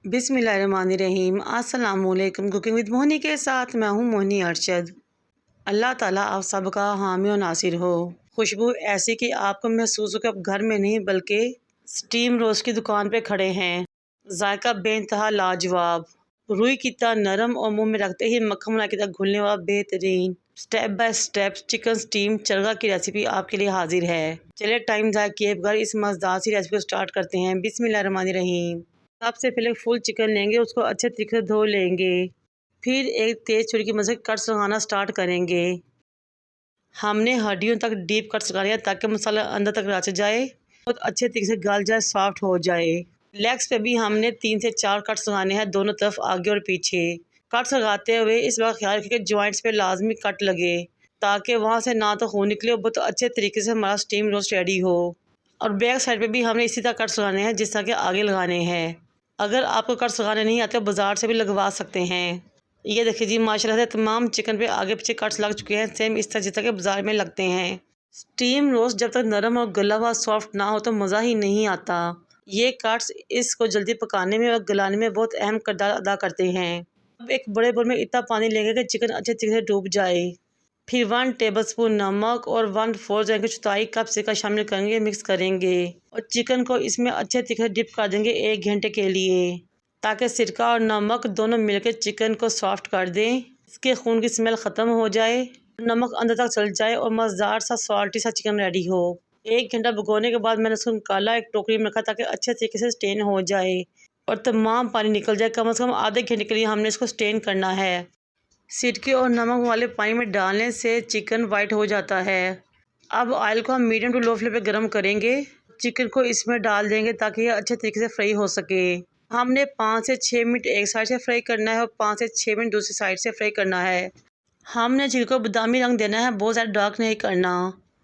बिस्मिल्लाहिर्रहमानिर्रहीम। अस्सलामुअलैकुम। Cooking with मोहनी के साथ मैं हूँ मोहनी अरशद। अल्लाह ताला आप सबका हामी और नासिर हो। खुशबू ऐसी कि आपको महसूस हो कि आप घर में नहीं बल्कि स्टीम रोस्ट की दुकान पे खड़े हैं। जायका बेइंतहा लाजवाब, रुई की तरह नरम और मुंह में रखते ही मक्खन मलाई की तरह घुलने वाला बेहतरीन step by step chicken steam chargha की रेसिपी आपके लिए हाजिर है। चलिए टाइम ज़ाया किए बगैर इस मज़ेदार सी रेसिपी को स्टार्ट करते हैं। बिस्मिल्लाहिर्रहमानिर्रहीम। सबसे पहले फुल चिकन लेंगे, उसको अच्छे तरीके से धो लेंगे। फिर एक तेज़ छुरी की मदद से कट्स लगाना स्टार्ट करेंगे। हमने हड्डियों तक डीप कट्स लगाने हैं ताकि मसाला अंदर तक रच जाए, बहुत अच्छे तरीके से गल जाए, सॉफ्ट हो जाए। लेग्स पे भी हमने 3 से 4 कट्स लगाने हैं, दोनों तरफ आगे और पीछे। कट्स लगाते हुए इस बार ख्याल रखिए कि जॉइंट्स पे लाजमी कट लगे ताकि वहाँ से ना तो खून निकले और बहुत अच्छे तरीके से हमारा स्टीम रोस्ट रेडी हो। और बैक साइड पे भी हमने इसी तरह कट्स लगाने हैं जिस तरह के आगे लगाने हैं। अगर आपको कट्स लगाने नहीं आते तो बाज़ार से भी लगवा सकते हैं। ये देखिए जी, माशाल्लाह से तमाम चिकन पे आगे पीछे कट्स लग चुके हैं, सेम इस तरह जिस तरह के बाज़ार में लगते हैं। स्टीम रोस्ट जब तक नरम और गला हुआ सॉफ्ट ना हो तो मज़ा ही नहीं आता। ये कट्स इसको जल्दी पकाने में और गलाने में बहुत अहम किरदार अदा करते हैं। अब एक बड़े बोल में इतना पानी लेंगे कि चिकन अच्छे तरीके से डूब जाए। फिर 1 टेबलस्पून नमक और 1/4 चौथाई कप सिरका शामिल करेंगे, मिक्स करेंगे और चिकन को इसमें अच्छे तरीके से डिप कर देंगे 1 घंटे के लिए ताकि सिरका और नमक दोनों मिलकर चिकन को सॉफ्ट कर दें, इसके खून की स्मेल ख़त्म हो जाए, नमक अंदर तक चल जाए और मज़ेदार सा सॉल्टी सा चिकन रेडी हो। 1 घंटा भगोने के बाद मैंने उसको निकाला, एक टोकरी में रखा ताकि अच्छे तरीके से स्टेन हो जाए और तमाम पानी निकल जाए। कम से कम आधे घंटे के लिए हमने इसको स्टेन करना है। सिरके और नमक वाले पानी में डालने से चिकन वाइट हो जाता है। अब ऑयल को हम मीडियम टू लो फ्लेम पे गरम करेंगे। चिकन को इसमें डाल देंगे ताकि ये अच्छे तरीके से फ्राई हो सके। हमने 5 से 6 मिनट एक साइड से फ्राई करना है और 5 से 6 मिनट दूसरी साइड से फ्राई करना है। हमने चिकन को बादामी रंग देना है, बहुत ज़्यादा डार्क नहीं करना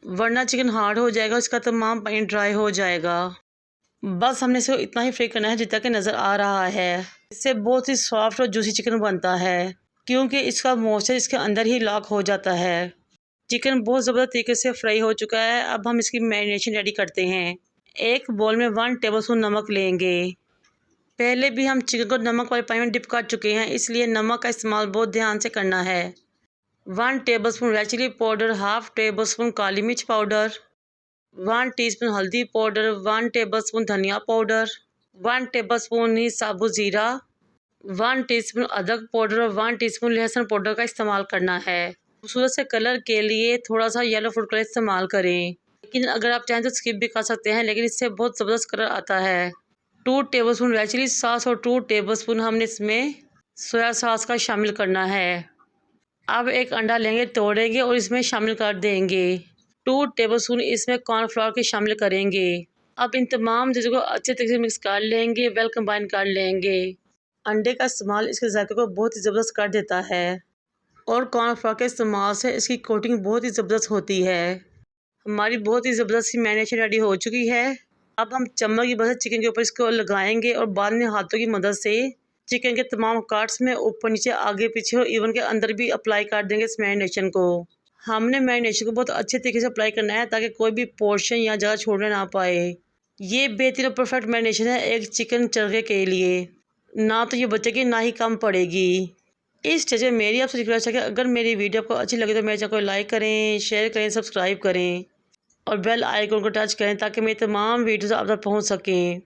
वरना चिकन हार्ड हो जाएगा, उसका तमाम पानी ड्राई हो जाएगा। बस हमने इसको इतना ही फ्राई करना है जितना कि नज़र आ रहा है। इससे बहुत ही सॉफ्ट और जूसी चिकन बनता है क्योंकि इसका मॉइस्चर इसके अंदर ही लॉक हो जाता है। चिकन बहुत ज़बरदस्त तरीके से फ्राई हो चुका है। अब हम इसकी मैरिनेशन रेडी करते हैं। एक बाउल में 1 टेबलस्पून नमक लेंगे। पहले भी हम चिकन को नमक वाले पानी में डिप कर चुके हैं, इसलिए नमक का इस्तेमाल बहुत ध्यान से करना है। 1 tablespoon red chilli powder, 1/2 tablespoon काली मिर्च पाउडर, 1 टीस्पून हल्दी पाउडर, 1 टेबलस्पून धनिया पाउडर, 1 टेबलस्पून ही साबुत ज़ीरा, 1 टीस्पून अदरक पाउडर और 1 टीस्पून लहसुन पाउडर का इस्तेमाल करना है। खूबसूरत से कलर के लिए थोड़ा सा येलो फूड कलर इस्तेमाल करें, लेकिन अगर आप चाहें तो स्किप भी कर सकते हैं, लेकिन इससे बहुत ज़बरदस्त कलर आता है। 2 टेबलस्पून रेड चिली सॉस और 2 टेबलस्पून हमने इसमें सोया सॉस का शामिल करना है। अब एक अंडा लेंगे, तोड़ेंगे और इसमें शामिल कर देंगे। 2 टेबलस्पून इसमें कॉर्नफ्लावर के शामिल करेंगे। अब इन तमाम चीज़ों को अच्छे तरीके से मिक्स कर लेंगे, वेल कंबाइन कर लेंगे। अंडे का इस्तेमाल इसके जायके को बहुत ही ज़बरदस्त कर देता है और कॉर्नफ्लावर के इस्तेमाल से इसकी कोटिंग बहुत ही ज़बरदस्त होती है। हमारी बहुत ही ज़बरदस्त सी मैरिनेशन रेडी हो चुकी है। अब हम चम्मच की मदद से चिकन के ऊपर इसको लगाएंगे और बाद में हाथों की मदद से चिकन के तमाम काट्स में ऊपर नीचे आगे पीछे और इवन के अंदर भी अप्लाई कर देंगे इस मैरिनेशन को। हमने मैरिनेशन को बहुत अच्छे तरीके से अप्लाई करना है ताकि कोई भी पोर्शन या जगह छोड़ने ना पाए। ये बेहतरीन और परफेक्ट मैरिनेशन है एक चिकन चरगे के लिए। ना तो ये बचेगी ना ही कम पड़ेगी। इस स्टेज में मेरी आपसे रिक्वेस्ट है कि अगर मेरी वीडियो आपको अच्छी लगे तो मेरे चैनल को लाइक करें, शेयर करें, सब्सक्राइब करें और बेल आइकन को टच करें ताकि मेरी तमाम वीडियोस आप तक पहुंच सकें।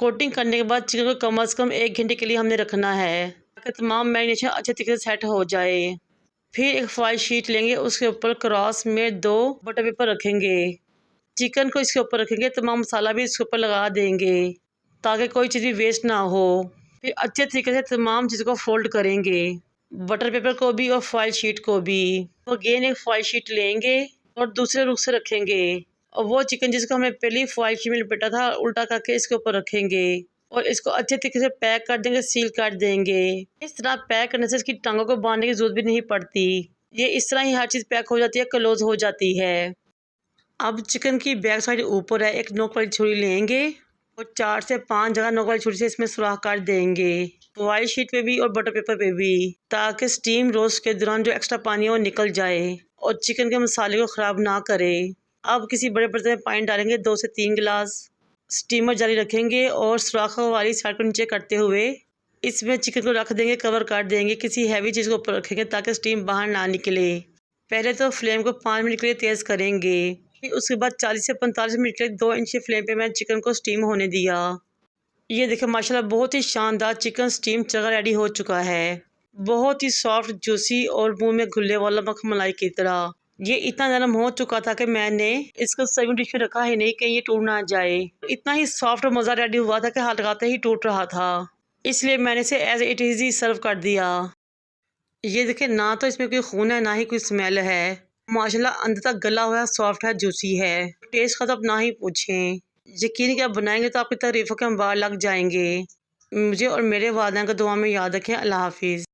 कोटिंग करने के बाद चिकन को कम से कम 1 घंटे के लिए हमने रखना है ताकि तमाम मैरिनेशन अच्छे तरीके से सेट हो जाए। फिर एक फॉइल शीट लेंगे, उसके ऊपर क्रॉस में 2 बटर पेपर रखेंगे। चिकन को इसके ऊपर रखेंगे, तमाम मसाला भी इसके ऊपर लगा देंगे ताकि कोई चीज़ भी वेस्ट ना हो। फिर अच्छे तरीके से तमाम चीज़ों को फोल्ड करेंगे, बटर पेपर को भी और फॉइल शीट को भी। तो अगेन एक फॉइल शीट लेंगे और दूसरे रुख से रखेंगे और वो चिकन जिसको हमने पहले फॉइल शीट में लपेटा था उल्टा करके इसके ऊपर रखेंगे और इसको अच्छे तरीके से पैक कर देंगे, सील कर देंगे। इस तरह पैक करने से इसकी टांगों को बांधने की जरूरत भी नहीं पड़ती। ये इस तरह ही हर चीज़ पैक हो जाती है, क्लोज हो जाती है। अब चिकन की बैक साइड ऊपर है, एक नोक वाली छुरी लेंगे और 4 से 5 जगह नोक वाली छुरी से इसमें सुराख कर देंगे, फॉइल शीट पे भी और बटर पेपर पे भी, ताकि स्टीम रोस्ट के दौरान जो एक्स्ट्रा पानी है वो निकल जाए और चिकन के मसाले को ख़राब ना करे। अब किसी बड़े बर्तन में पानी डालेंगे, 2 से 3 गिलास। स्टीमर जारी रखेंगे और सुराखों वाली साइड को नीचे करते हुए इसमें चिकन को रख देंगे, कवर कर देंगे, किसी हैवी चीज़ को ऊपर रखेंगे ताकि स्टीम बाहर ना निकले। पहले तो फ्लेम को 5 मिनट के लिए तेज़ करेंगे, फिर उसके बाद 40 से 45 मिनट के लिए 2 इंच फ्लेम पे मैं चिकन को स्टीम होने दिया। ये देखिए माशाल्लाह बहुत ही शानदार चिकन स्टीम चगा रेडी हो चुका है। बहुत ही सॉफ्ट, जूसी और मुंह में घुलने वाला मखमलाई की तरह। ये इतना नरम हो चुका था कि मैंने इसको सर्विंग डिश में रखा ही नहीं कि ये टूट ना जाए। इतना ही सॉफ्ट और मज़ा रेडी हुआ था कि हाथ लगाते ही टूट रहा था, इसलिए मैंने इसे एज इट इज़ ही सर्व कर दिया। ये देखिए ना तो इसमें कोई खून है ना ही कोई स्मेल है। माशाल्लाह अंदर तक गला हुआ है, सॉफ्ट है, जूसी है। टेस्ट का तो आप ना ही पूछें। यकीन कि आप बनाएंगे तो आपकी तारीफ़ों के अंबार लग जाएंगे। मुझे और मेरे वालिदैन को दुआ में याद रखें। अल्लाह हाफिज़।